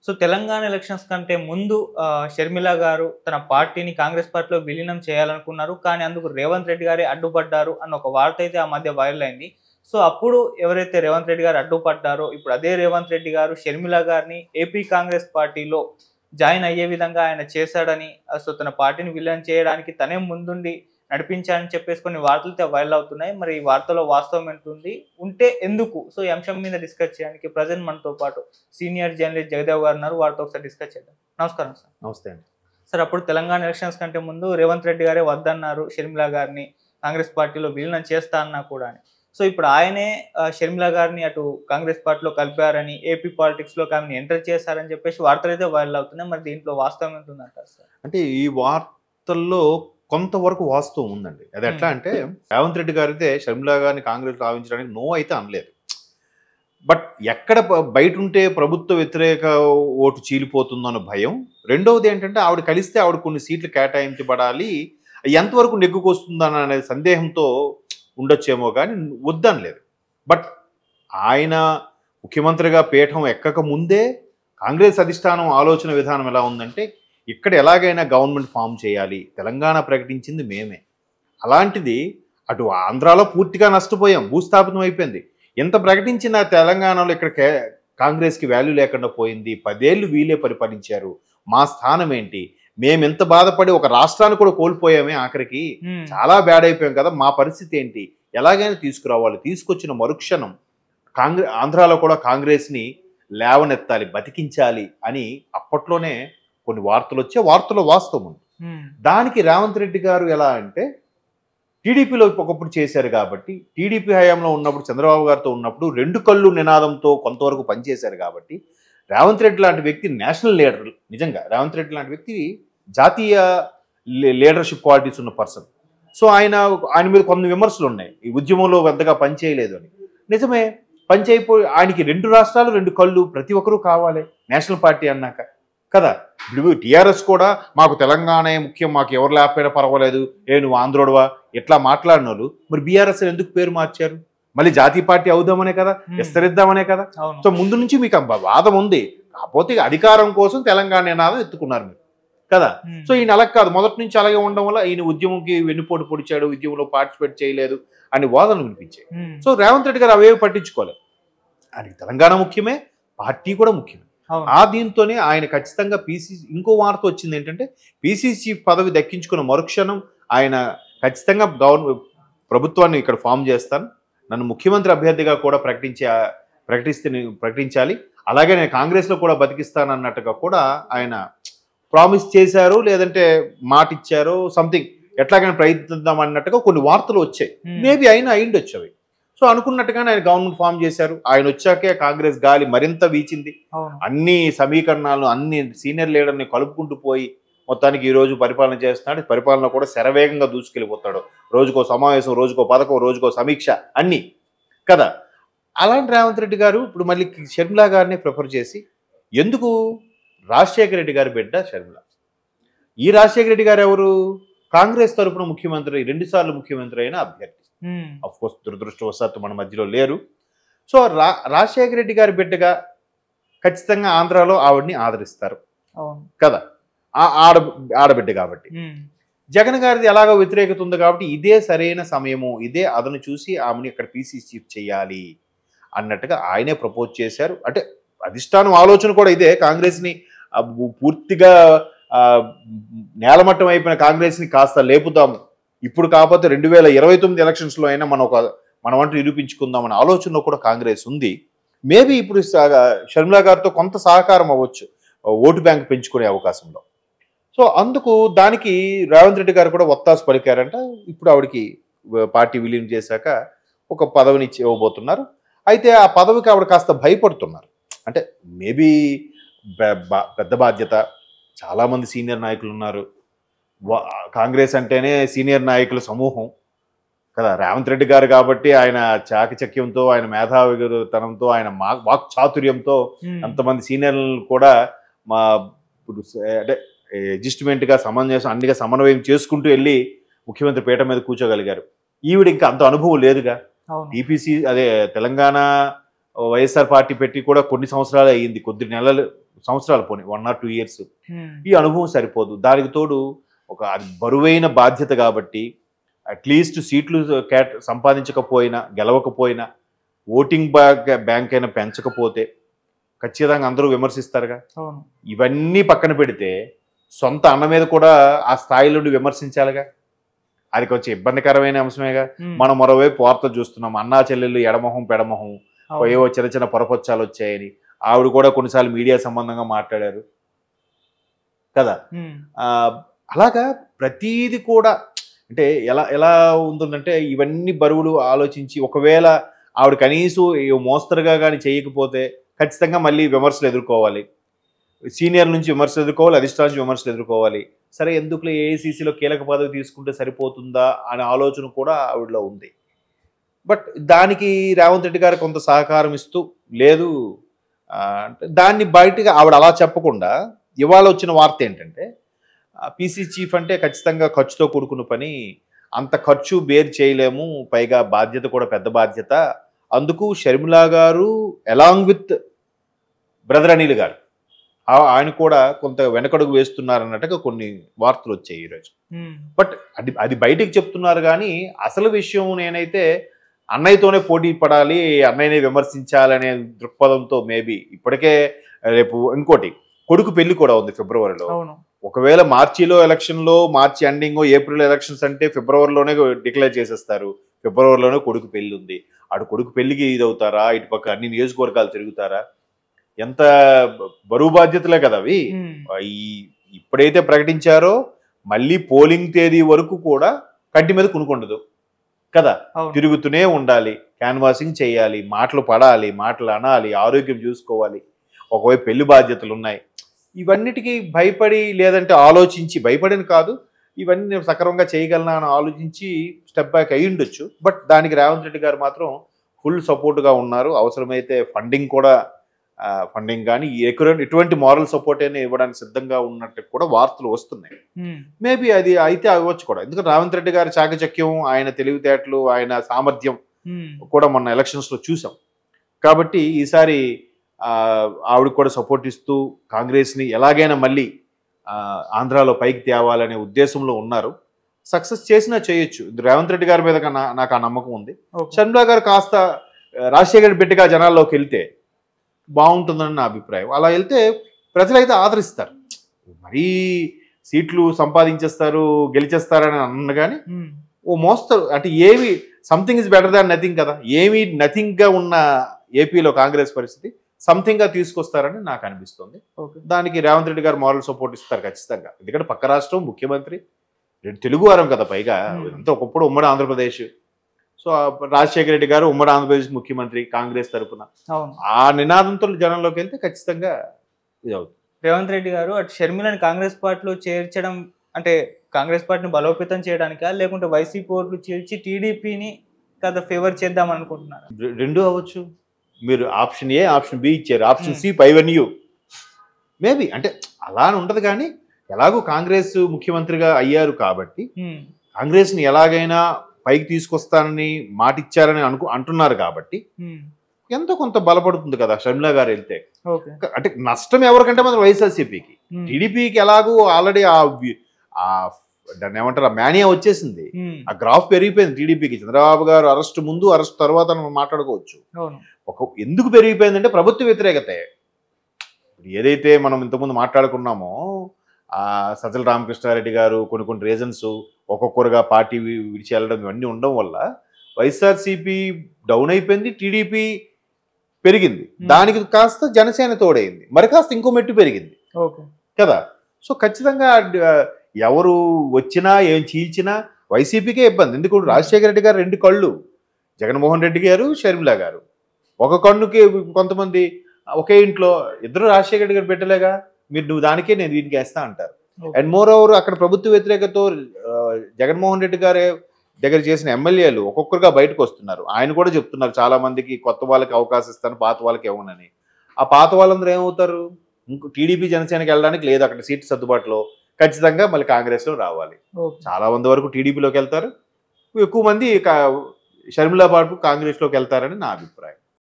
So Telangana elections కంటే ముందు షర్మిల గారు తన పార్టీని కాంగ్రెస్ పార్టీలో విలీనం చేయాలనుకున్నారు. కానీ అందుకు రేవంత్ రెడ్డి గారే అడ్డుపడ్డారు అన్న ఒక వార్త అయితే ఆ మధ్య వైరల్ అయింది. సో అప్పుడు ఎవరైతే రేవంత్ రెడ్డి గారు అడ్డుపడ్డారో ఇప్పుడు అదే రేవంత్ రెడ్డి గారు షర్మిల గారిని ఏపీ కాంగ్రెస్ పార్టీలో జాయిన్ అయ్యే విధంగా ఆయన చేశాడని, సో తన పార్టీని విలీనం చేయడానికి తనే ముందుండి నడిపించాడని చెప్పేసి కొన్ని వార్తలతో వైరల్ అవుతున్నాయి. మరి ఈ వార్తలో వాస్తవం ఎంతుంది? ఉంటే ఎందుకు? సో ఈ అంశం మీద డిస్కస్ చేయడానికి ప్రెజెంట్ మనతో పాటు సీనియర్ జర్నలిస్ట్ జగదేవ్ గారు ఉన్నారు. వారితో ఒకసారి డిస్కస్ చేద్దాం. నమస్కారం సార్. నమస్తే అండి. సార్, అప్పుడు తెలంగాణ ఎలక్షన్స్ కంటే ముందు రేవంత్ రెడ్డి గారే వద్దన్నారు షర్మిల గారిని కాంగ్రెస్ పార్టీలో విలీనం చేస్తా అన్నా కూడా అని. సో ఇప్పుడు ఆయనే షర్మిల గారిని అటు కాంగ్రెస్ పార్టీలో కలిపారని, ఏపీ పాలిటిక్స్ లోకి ఆమెను ఎంటర్ చేశారని చెప్పేసి వార్తలు అయితే వైరల్ అవుతున్నాయి. మరి దీంట్లో వాస్తవం ఎంత ఉందంటారు సార్? అంటే ఈ వార్తల్లో కొంతవరకు వాస్తవం ఉందండి. అది ఎట్లా అంటే రేవంత్ రెడ్డి గారు అయితే షర్మిల గారిని కాంగ్రెస్ రావించడానికి నో అయితే అనలేదు. బట్ ఎక్కడ బయట ఉంటే ప్రభుత్వ వ్యతిరేక ఓటు చీలిపోతుందన్న భయం. రెండవది ఏంటంటే ఆవిడ కలిస్తే ఆవిడ కొన్ని సీట్లు కేటాయించబడాలి, ఎంతవరకు నెగ్గుకొస్తుందన్న అనే సందేహంతో ఉండొచ్చేమో కానీ వద్దనలేదు. బట్ ఆయన ముఖ్యమంత్రిగా పీఠం ఎక్కక ముందే కాంగ్రెస్ అధిష్టానం ఆలోచన విధానం ఎలా ఉందంటే ఇక్కడ ఎలాగైనా గవర్నమెంట్ ఫామ్ చేయాలి, తెలంగాణ ప్రకటించింది మేమే. అలాంటిది అటు ఆంధ్రాలో పూర్తిగా నష్టపోయాం, భూస్థాపితం అయిపోయింది. ఎంత ప్రకటించిన తెలంగాణలో ఇక్కడ కాంగ్రెస్కి వాల్యూ లేకుండా పోయింది. 10 ఏళ్ళు వీలే పరిపాలించారు, మా స్థానం ఏంటి, మేము ఎంత బాధపడి ఒక రాష్ట్రాన్ని కూడా కోల్పోయామే, ఆఖరికి చాలా బ్యాడ్ అయిపోయాం కదా, మా పరిస్థితి ఏంటి, ఎలాగైనా తీసుకురావాలి. తీసుకొచ్చిన మరుక్షణం ఆంధ్రాలో కూడా కాంగ్రెస్ని లేవనెత్తాలి, బతికించాలి అని అప్పట్లోనే కొన్ని వార్తలు వచ్చే, వార్తలో వాస్తవం ఉంది. దానికి రేవంత్ రెడ్డి గారు ఎలా అంటే టీడీపీలో ఒకప్పుడు చేశారు కాబట్టి, టీడీపీ హయాంలో ఉన్నప్పుడు చంద్రబాబు గారితో ఉన్నప్పుడు 2 కళ్ళు నినాదంతో కొంతవరకు పనిచేశారు కాబట్టి, రేవంత్ రెడ్డి లాంటి వ్యక్తి నేషనల్ లీడర్, నిజంగా రేవంత్ రెడ్డి లాంటి వ్యక్తి జాతీయ లీడర్షిప్ క్వాలిటీస్ ఉన్న పర్సన్. సో ఆయన మీద కొన్ని విమర్శలు ఉన్నాయి, ఈ ఉద్యమంలో పెద్దగా పనిచేయలేదు అని. నిజమే, పనిచేయపోయి ఆయనకి 2 రాష్ట్రాలు 2 కళ్ళు ప్రతి ఒక్కరూ కావాలి నేషనల్ పార్టీ అన్నాక కదా. ఇప్పుడు టీఆర్ఎస్ కూడా మాకు తెలంగాణ ముఖ్యం, మాకు ఎవరు లేకపోయినా పర్వాలేదు, నువ్వు ఆంధ్రోడవా ఇట్లా మాట్లాడిన వాళ్ళు మరి బీఆర్ఎస్ ఎందుకు పేరు మార్చారు? మళ్ళీ జాతీయ పార్టీ అవుదామనే కదా, విస్తరిద్దామనే కదా. సో ముందు నుంచి మీకు వాదం ఉంది, కాకపోతే అధికారం కోసం తెలంగాణ నినాదం ఎత్తుకున్నారు మీరు కదా. సో ఈయన అలా కాదు, మొదటి నుంచి అలాగే ఉండడం వల్ల ఈయన ఉద్యమంకి వెన్నుపోటు పొడిచాడు, ఉద్యమంలో పార్టిసిపేట్ చేయలేదు అని వాదనలు వినిపించాయి. సో రేవంత్ రెడ్డి గారు అవేవి పట్టించుకోలేదు. ఆయనకి తెలంగాణ ముఖ్యమే, పార్టీ కూడా ముఖ్యమే. దీంతోనే ఆయన ఖచ్చితంగా పీసీసీ, ఇంకో వార్త వచ్చింది ఏంటంటే పీసీసీ పదవి దక్కించుకున్న మరుక్షణం ఆయన ఖచ్చితంగా ప్రభుత్వాన్ని ఇక్కడ ఫామ్ చేస్తాను, నన్ను ముఖ్యమంత్రి అభ్యర్థిగా కూడా ప్రకటించాలి, అలాగే నేను కాంగ్రెస్లో కూడా బతికిస్తాను అన్నట్టుగా కూడా ఆయన ప్రామిస్ చేశారు, లేదంటే మాట ఇచ్చారు, సంథింగ్ ఎట్లాగైనా ప్రయత్నిద్దాం అన్నట్టుగా కొన్ని వార్తలు వచ్చాయి. మేబీ అయిండొచ్చు అవి. సో అనుకున్నట్టుగానే ఆయన గవర్నమెంట్ ఫామ్ చేశారు. ఆయన వచ్చాకే కాంగ్రెస్ గాలి మరింత వీచింది. అన్ని సమీకరణాలను, అన్ని సీనియర్ లీడర్ని కలుపుకుంటూ పోయి మొత్తానికి ఈ రోజు పరిపాలన చేస్తున్నాడు. పరిపాలన కూడా శరవేగంగా దూసుకెళ్ళిపోతాడు. రోజుకో సమావేశం, రోజుకో పథకం, రోజుకో సమీక్ష అన్నీ కదా. అలాంటి రేవంత్ రెడ్డి గారు ఇప్పుడు మళ్ళీ షర్మిల గారిని ప్రిఫర్ చేసి, ఎందుకు? రాజశేఖర రెడ్డి గారి బిడ్డ షర్మిల. ఈ రాజశేఖర రెడ్డి గారు ఎవరు? కాంగ్రెస్ తరఫున ముఖ్యమంత్రి, 2 సార్లు ముఖ్యమంత్రి అయిన అభ్యర్థి. అఫ్ కోర్స్ దురదృష్టవశాత్తు మన మధ్యలో లేరు. సో రాజశేఖర రెడ్డి గారి బిడ్డగా ఖచ్చితంగా ఆంధ్రాలో ఆవిడ్ని ఆదరిస్తారు కదా, ఆడబిడ్డ కాబట్టి. జగన్ గారిది ఎలాగో వ్యతిరేకత ఉంది కాబట్టి ఇదే సరైన సమయము, ఇదే అదను చూసి ఆమెను ఇక్కడ పీసీసీ చీఫ్ చేయాలి అన్నట్టుగా ఆయనే ప్రపోజ్ చేశారు. అంటే అధిష్టానం ఆలోచన కూడా ఇదే, కాంగ్రెస్ని పూర్తిగా నేలమట్టం అయిపోయిన కాంగ్రెస్ని కాస్త లేపుదాము, ఇప్పుడు కాకపోతే 2029 ఎలక్షన్స్లో అయినా మనం అంటూ నిరూపించుకుందామనే ఆలోచనలో కూడా కాంగ్రెస్ ఉంది. మేబీ ఇప్పుడు షర్మిల గారితో కొంత సహకారం అవ్వచ్చు ఓటు బ్యాంక్ పెంచుకునే అవకాశంలో. సో అందుకు దానికి రేవంత్ రెడ్డి గారు కూడా ఒత్తాసు పలికారంట. ఇప్పుడు ఆవిడకి పార్టీ విలీనం చేశాక ఒక పదవిని ఇవ్వబోతున్నారు. అయితే ఆ పదవికి ఆవిడ కాస్త భయపడుతున్నారు. అంటే మేబీ పెద్ద బాధ్యత, చాలామంది సీనియర్ నాయకులు ఉన్నారు, కాంగ్రెస్ అంటేనే సీనియర్ నాయకుల సమూహం కదా. రేవంత్ రెడ్డి గారు కాబట్టి ఆయన చాకచక్యంతో, ఆయన మేధావితనంతో, ఆయన వాక్ చాతుర్యంతో అంతమంది సీనియర్లను కూడా అంటే అడ్జస్ట్మెంట్గా అన్నిగా సమన్వయం చేసుకుంటూ వెళ్ళి ముఖ్యమంత్రి పీఠం మీద కూర్చోగలిగారు. ఈవిడ ఇంకా అంత అనుభవం లేదుగా. టీపీసీ తెలంగాణ వైఎస్ఆర్ పార్టీ పెట్టి కూడా కొన్ని సంవత్సరాలు అయ్యింది, కొద్ది నెలలు సంవత్సరాలు పోనీ 1 or 2 years ఈ అనుభవం సరిపోదు. దానికి తోడు ఒక అది బరువైన బాధ్యత కాబట్టి అట్లీస్ట్ సీట్లు సంపాదించకపోయినా గెలవకపోయినా ఓటింగ్ బ్యాంక్ అయినా పెంచకపోతే ఖచ్చితంగా అందరూ విమర్శిస్తారుగా. ఇవన్నీ పక్కన పెడితే సొంత అన్న మీద కూడా ఆ స్థాయిలో విమర్శించాలిగా. అది కొంచెం ఇబ్బందికరమైన అంశమేగా. మనం మరోవైపు వార్తలు చూస్తున్నాం, అన్నా చెల్లెళ్ళు ఎడమొహం పెడమొహం, ఏవో చిన్న చిన్న పొరపచ్చాలు వచ్చాయని ఆవిడ కూడా కొన్నిసార్లు మీడియా సంబంధంగా మాట్లాడారు కదా. అలాగా ప్రతీది కూడా అంటే ఎలా ఎలా ఉంటుందంటే ఇవన్నీ బరువులు ఆలోచించి ఒకవేళ ఆవిడ కనీసం మోస్తరుగా కానీ చేయకపోతే ఖచ్చితంగా మళ్ళీ విమర్శలు ఎదుర్కోవాలి. సీనియర్ నుంచి విమర్శలు ఎదుర్కోవాలి, అధిష్టానం నుంచి విమర్శలు ఎదుర్కోవాలి. సరే ఎందుకులో ఏఐసీసీలో కీలక పదవి తీసుకుంటే సరిపోతుందా అనే ఆలోచన కూడా ఆవిడలో ఉంది. బట్ దానికి రేవంత్ రెడ్డి గారు కొంత సహకారం ఇస్తూ లేదు దాన్ని బయటగా ఆవిడ అలా చెప్పకుండా ఇవాళ వచ్చిన వార్త ఏంటంటే పీసీ చీఫ్ అంటే ఖచ్చితంగా ఖర్చుతో కూడుకున్న పని, అంత ఖర్చు బేర్ చేయలేము, పైగా బాధ్యత కూడా పెద్ద బాధ్యత, అందుకు షర్మిలా గారు అలాంగ్ విత్ బ్రదర్ అనిల్ గారు ఆయన కూడా కొంత వెనకడుగు వేస్తున్నారన్నట్టుగా కొన్ని వార్తలు వచ్చాయి ఈరోజు. బట్ అది బయటికి చెప్తున్నారు కానీ అసలు విషయం నేనైతే అన్నయ్యతోనే పోటీ పడాలి, అన్నయ్యనే విమర్శించాలనే దృక్పథంతో మేబీ ఇప్పటికే రేపు ఇంకోటి కొడుకు పెళ్లి కూడా ఉంది ఫిబ్రవరిలో. ఒకవేళ మార్చిలో ఎలక్షన్లో, మార్చి ఎండింగ్ ఏప్రిల్ ఎలక్షన్స్ అంటే ఫిబ్రవరిలోనే డిక్లేర్ చేసేస్తారు. ఫిబ్రవరిలోనే కొడుకు పెళ్లి ఉంది. అటు కొడుకు పెళ్లికి ఇదవుతారా, ఇటుపక్క అన్ని నియోజకవర్గాలు తిరుగుతారా, ఎంత బరువు బాధ్యతలే కదా అవి. ఇప్పుడైతే ప్రకటించారో మళ్ళీ పోలింగ్ తేదీ వరకు కూడా కంటి మీద కునుకుండదు కదా. తిరుగుతూనే ఉండాలి, క్యాన్వాసింగ్ చేయాలి, మాటలు పడాలి, మాటలు అనాలి, ఆరోగ్యం చూసుకోవాలి, ఒకవైపు పెళ్లి బాధ్యతలు ఉన్నాయి. ఇవన్నిటికీ భయపడి లేదంటే ఆలోచించి, భయపడిన కాదు ఇవన్నీ నేను సక్రమంగా చేయగలనా అని ఆలోచించి స్టెప్ బ్యాక్ అయ్యి ఉండొచ్చు. బట్ దానికి రేవంత్ రెడ్డి గారు మాత్రం ఫుల్ సపోర్ట్గా ఉన్నారు. అవసరమైతే ఫండింగ్ కానీ ఎటువంటి మారల్ సపోర్ట్ అయినా ఇవ్వడానికి సిద్ధంగా ఉన్నట్టు కూడా వార్తలు వస్తున్నాయి. మేబీ అది అయితే అవ్వచ్చు కూడా, ఎందుకంటే రేవంత్ రెడ్డి గారి చాకచక్యం, ఆయన తెలివితేటలు, ఆయన సామర్థ్యం కూడా మొన్న ఎలక్షన్స్లో చూసాం. కాబట్టి ఈసారి ఆవిడకి కూడా సపోర్ట్ ఇస్తూ కాంగ్రెస్ని ఎలాగైనా మళ్ళీ ఆంధ్రాలో పైకి తేవాలనే ఉద్దేశంలో ఉన్నారు. సక్సెస్ చేసినా చేయొచ్చు. రేవంత్ రెడ్డి గారి మీద నాకు ఆ నమ్మకం ఉంది. షర్మిలా గారు కాస్త రాజశేఖర్ బిడ్డగా జనాల్లోకి వెళ్తే బాగుంటుందని నా అభిప్రాయం. అలా వెళ్తే ప్రజలైతే ఆదరిస్తారు. మరీ సీట్లు సంపాదించేస్తారు, గెలిచేస్తారని అన్న కానీ ఓ మోస్తారు అంటే ఏమి something is better than nothing కదా. ఏమి నథింగ్గా ఉన్న ఏపీలో కాంగ్రెస్ పరిస్థితి సంథింగ్గా తీసుకొస్తారని నాకు అనిపిస్తుంది. దానికి రేవంత్ రెడ్డి గారు మారల్ సపోర్ట్ ఇస్తారు ఖచ్చితంగా. ఎందుకంటే పక్క రాష్ట్రం ముఖ్యమంత్రి, తెలుగు వారం కదా, పైగా అంతా ఒకప్పుడు ఉమ్మడి ఆంధ్రప్రదేశ్. సో రాజశేఖర రెడ్డి గారు ఉమ్మడి ఆంధ్రప్రదేశ్ ముఖ్యమంత్రి కాంగ్రెస్ తరఫున. ఆ నినాదంతో జనంలోకి వెళ్తే ఖచ్చితంగా ఇది అవుతుంది. రేవంత్ రెడ్డి గారు అటు షర్మిలని కాంగ్రెస్ పార్టీలో చేర్చడం అంటే కాంగ్రెస్ పార్టీని బలోపేతం చేయడానికా, లేకుంటే వైసీపీ ఓట్లు చేర్చి టీడీపీని కదా ఫేవర్ చేద్దాం అనుకుంటున్నారు? రెండు అవ్వచ్చు. మీరు ఆప్షన్ ఏ, ఆప్షన్ బి ఇచ్చారు, ఆప్షన్ సి పైవన్యూ మేబీ అంటే అలా అని ఉండదు. కానీ ఎలాగో కాంగ్రెస్ ముఖ్యమంత్రిగా అయ్యారు కాబట్టి కాంగ్రెస్ని ఎలాగైనా పైకి తీసుకొస్తానని మాట ఇచ్చారని అంటున్నారు కాబట్టి ఎంతో కొంత బలపడుతుంది కదా షర్మిలా గారు వెళ్తే. అంటే నష్టం ఎవరికంటే మన వైఎస్ఆర్సీపీకి. టీడీపీకి ఎలాగో ఆల్రెడీ దాన్ని ఏమంటారు, ఆ మేనియా వచ్చేసింది, ఆ గ్రాఫ్ పెరిగిపోయింది టీడీపీకి. చంద్రబాబు గారు అరెస్ట్ ముందు, అరెస్ట్ తర్వాత మనం మాట్లాడుకోవచ్చు. ఎందుకు పెరిగిపోయిందంటే ప్రభుత్వ వ్యతిరేకతే. ఏదైతే మనం ఇంతకుముందు మాట్లాడుకున్నామో సజ్జల రామకృష్ణారెడ్డి గారు కొన్ని రీజన్స్ ఒక్కొక్కరుగా పార్టీ విడిచి వెళ్ళడం ఇవన్నీ ఉండడం వల్ల వైఎస్ఆర్సీపీ డౌన్ అయిపోయింది, టీడీపీ పెరిగింది. దానికి కాస్త జనసేన తోడైంది, మరి కాస్త ఇంకో మెట్టు పెరిగింది కదా. సో ఖచ్చితంగా ఎవరు వచ్చినా ఏం చీల్చినా వైసీపీకే ఇబ్బంది. ఎందుకంటే రాజశేఖర రెడ్డి గారు రెండు కళ్ళు, జగన్మోహన్ రెడ్డి గారు, షర్మిలా గారు. ఒక కన్నుకి కొంతమంది ఒకే ఇంట్లో ఇద్దరు రాజశేఖర రెడ్డి గారు పెట్టలేగా, నువ్వు దానికే నేను దీనికి వేస్తా అంటారు. అండ్ మోర్ ఓవర్ అక్కడ ప్రభుత్వ వ్యతిరేకతో జగన్మోహన్ రెడ్డి గారే దగ్గర చేసిన ఎమ్మెల్యేలు ఒక్కొక్కరుగా బయటకు వస్తున్నారు. ఆయన కూడా చెప్తున్నారు చాలా మందికి కొత్త వాళ్ళకి అవకాశం ఇస్తాను, పాత వాళ్ళకి ఇవ్వనని. ఆ పాత వాళ్ళందరూ ఏమవుతారు, టీడీపీ జనసేనకి వెళ్ళడానికి లేదు, అక్కడ సీట్ సర్దుబాటులో ఖచ్చితంగా మళ్ళీ కాంగ్రెస్లో రావాలి. చాలా మంది వరకు టీడీపీలోకి వెళ్తారు, ఎక్కువ మంది షర్మిలా పాటు కాంగ్రెస్లోకి వెళ్తారని నా అభిప్రాయం.